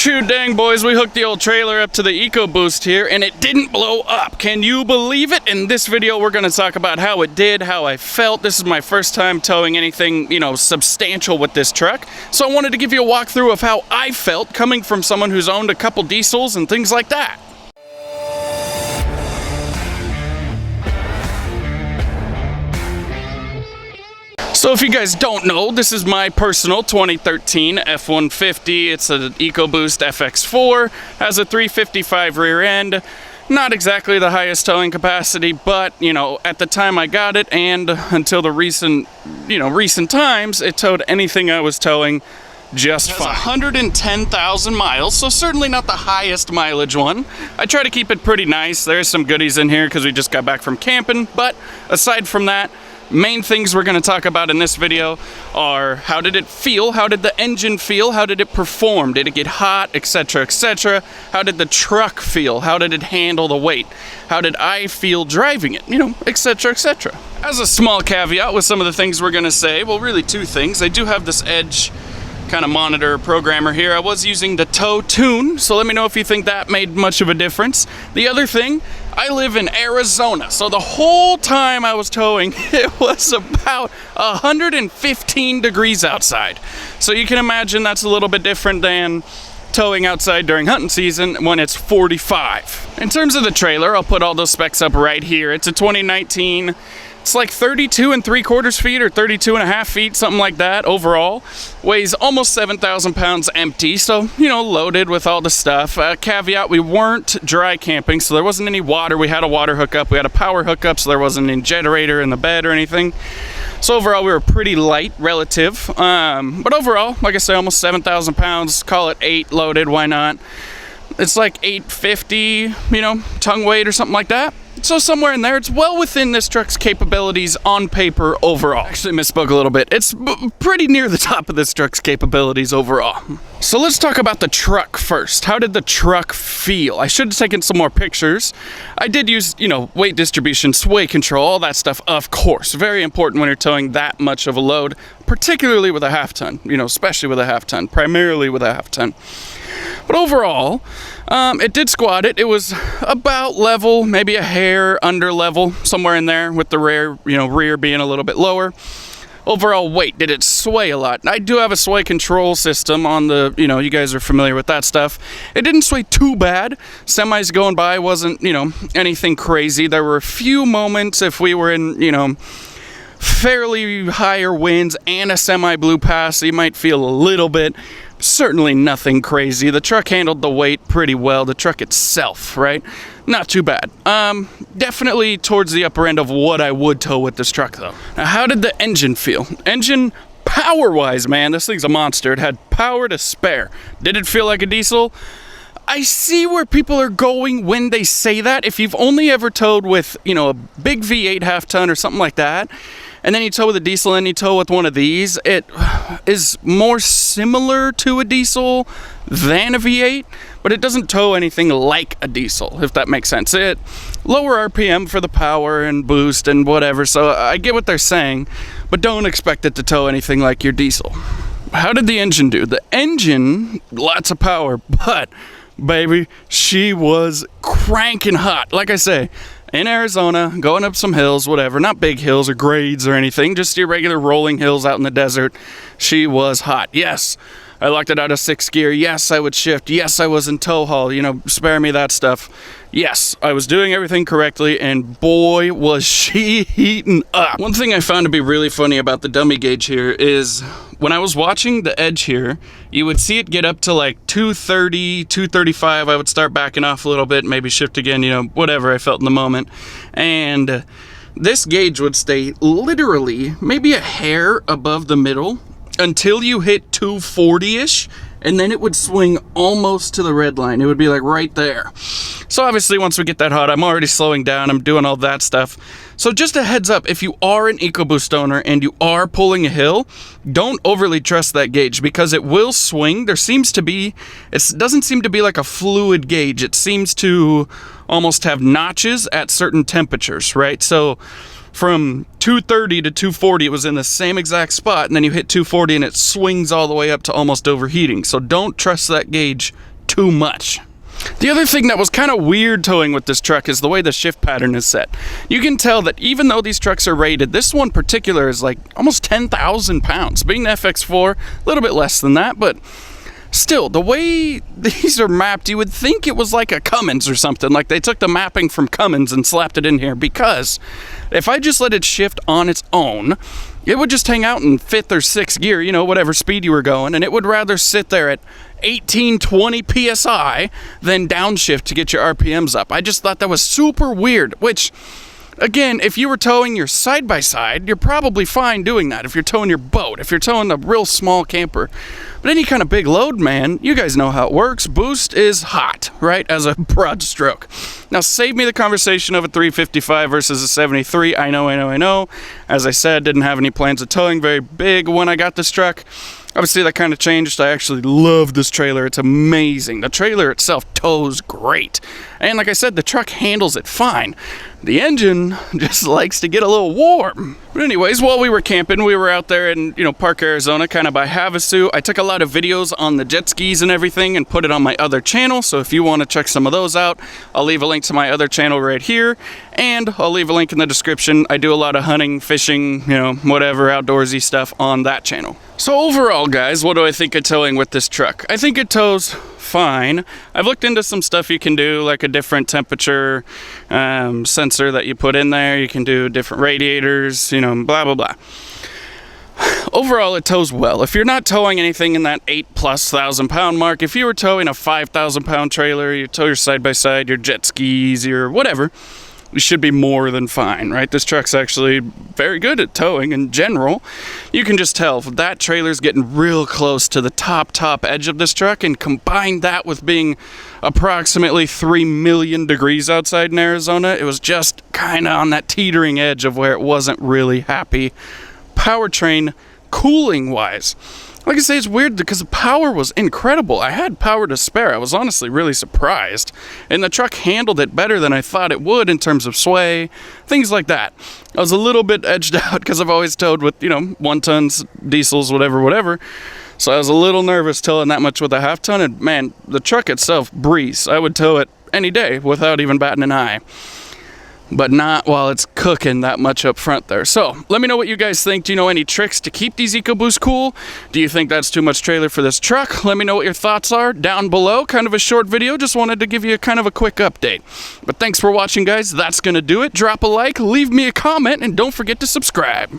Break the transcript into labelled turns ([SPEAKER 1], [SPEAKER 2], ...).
[SPEAKER 1] Shoot dang boys, we hooked the old trailer up to the EcoBoost here and it didn't blow up. Can you believe it? In this video we're going to talk about how it did, how I felt. This is my first time towing anything, substantial with this truck. So I wanted to give you a walkthrough of how I felt coming from someone who's owned a couple diesels and things like that. So if you guys don't know, this is my personal 2013 F150. It's an EcoBoost FX4, has a 355 rear end. Not exactly the highest towing capacity, but, at the time I got it and until the recent times, it towed anything I was towing just fine. 110,000 miles, so certainly not the highest mileage one. I try to keep it pretty nice. There's some goodies in here because we just got back from camping, but aside from that, main things we're going to talk about in this video are how did it feel, how did the engine feel, how did it perform, did it get hot, etc, etc, how did the truck feel, how did it handle the weight, how did I feel driving it, etc, etc. As a small caveat with some of the things we're going to say, well really two things. I do have this Edge kind of monitor programmer here. I was using the TOWING, so let me know if you think that made much of a difference. The other thing, I live in Arizona, so the whole time I was towing, it was about 115 degrees outside. So you can imagine that's a little bit different than towing outside during hunting season when it's 45. In terms of the trailer, I'll put all those specs up right here. It's a 2019. It's like 32 3/4 feet or 32 1/2 feet, something like that overall. Weighs almost 7,000 pounds empty, so, loaded with all the stuff. Caveat, we weren't dry camping, so there wasn't any water. We had a water hookup, we had a power hookup, so there wasn't any generator in the bed or anything. So overall, we were pretty light relative. But overall, like I say, almost 7,000 pounds, call it 8 loaded, why not? It's like 850, tongue weight or something like that. So somewhere in there, it's well within this truck's capabilities on paper overall. Actually misspoke a little bit. It's pretty near the top of this truck's capabilities overall. So let's talk about the truck first. How did the truck feel? I should have taken some more pictures. I did use, weight distribution, sway control, all that stuff, of course. Very important when you're towing that much of a load, particularly with a half ton, especially with a half ton, primarily with a half ton. But overall, it did squat it. It was about level, maybe a hair under level, somewhere in there with the rear being a little bit lower. Overall weight, did it sway a lot? I do have a sway control system on the, you guys are familiar with that stuff. It didn't sway too bad. Semis going by wasn't, anything crazy. There were a few moments if we were in, fairly higher winds and a semi blew past, so you might feel a little bit. Certainly nothing crazy. The truck handled the weight pretty well. The truck itself, right? Not too bad. Definitely towards the upper end of what I would tow with this truck, though. Now, how did the engine feel? Engine power-wise, man, this thing's a monster. It had power to spare. Did it feel like a diesel? I see where people are going when they say that. If you've only ever towed with, a big V8 half ton or something like that, and then you tow with a diesel and you tow with one of these, it is more similar to a diesel than a V8, but it doesn't tow anything like a diesel, if that makes sense. It lower RPM for the power and boost and whatever, so I get what they're saying, but don't expect it to tow anything like your diesel. How did the engine do? The engine, lots of power, but baby, she was cranking hot. Like I say, in Arizona, going up some hills, whatever, not big hills or grades or anything, just your regular rolling hills out in the desert. She was hot. Yes, I locked it out of 6th gear. Yes, I would shift. Yes, I was in tow haul, spare me that stuff. Yes, I was doing everything correctly, and boy, was she heating up. One thing I found to be really funny about the dummy gauge here is when I was watching the Edge here, you would see it get up to like 230, 235. I would start backing off a little bit, maybe shift again, whatever I felt in the moment. And this gauge would stay literally maybe a hair above the middle until you hit 240-ish, and then it would swing almost to the red line. It would be like right there. So obviously once we get that hot, I'm already slowing down, I'm doing all that stuff. So just a heads up, if you are an EcoBoost owner and you are pulling a hill, don't overly trust that gauge because it will swing. It doesn't seem to be like a fluid gauge. It seems to almost have notches at certain temperatures, right? So from 230 to 240, it was in the same exact spot, and then you hit 240 and it swings all the way up to almost overheating. So don't trust that gauge too much. The other thing that was kind of weird towing with this truck is the way the shift pattern is set. You can tell that even though these trucks are rated, this one particular is like almost 10,000 pounds. Being the FX4, a little bit less than that, but still, the way these are mapped, you would think it was like a Cummins or something. Like they took the mapping from Cummins and slapped it in here, because if I just let it shift on its own, it would just hang out in 5th or 6th gear, you know, whatever speed you were going, and it would rather sit there at 18, 20 PSI than downshift to get your RPMs up. I just thought that was super weird, which, again, if you were towing your side-by-side, you're probably fine doing that. If you're towing your boat, if you're towing a real small camper. But any kind of big load, man, you guys know how it works. Boost is hot, right, as a broad stroke. Now, save me the conversation of a 355 versus a 73. I know. As I said, didn't have any plans of towing very big when I got this truck. Obviously, that kind of changed. I actually love this trailer. It's amazing. The trailer itself tows great. And like I said, the truck handles it fine. The engine just likes to get a little warm. But anyways, while we were camping, we were out there in, Park, Arizona, kind of by Havasu. I took a lot of videos on the jet skis and everything and put it on my other channel. So if you want to check some of those out, I'll leave a link to my other channel right here. And I'll leave a link in the description. I do a lot of hunting, fishing, whatever outdoorsy stuff on that channel. So overall, guys, what do I think of towing with this truck? I think it tows fine. I've looked into some stuff you can do, like a different temperature sensor that you put in there. You can do different radiators, blah, blah, blah. Overall, it tows well. If you're not towing anything in that 8,000+ pound mark, if you were towing a 5,000 pound trailer, you tow your side-by-side, your jet skis, your whatever, you should be more than fine, right? This truck's actually very good at towing in general. You can just tell that trailer's getting real close to the top edge of this truck, and combine that with being approximately 3 million degrees outside in Arizona, it was just kind of on that teetering edge of where it wasn't really happy powertrain cooling wise. Like I say, it's weird because the power was incredible. I had power to spare. I was honestly really surprised. And the truck handled it better than I thought it would in terms of sway, things like that. I was a little bit edged out because I've always towed with, 1-tons, diesels, whatever. So I was a little nervous towing that much with a 1/2-ton. And man, the truck itself, breeze. I would tow it any day without even batting an eye. But not while it's cooking that much up front there. So let me know what you guys think. Do you know any tricks to keep these EcoBoost cool? Do you think that's too much trailer for this truck? Let me know what your thoughts are down below. Kind of a short video. Just wanted to give you kind of a quick update. But thanks for watching, guys. That's going to do it. Drop a like, leave me a comment, and don't forget to subscribe.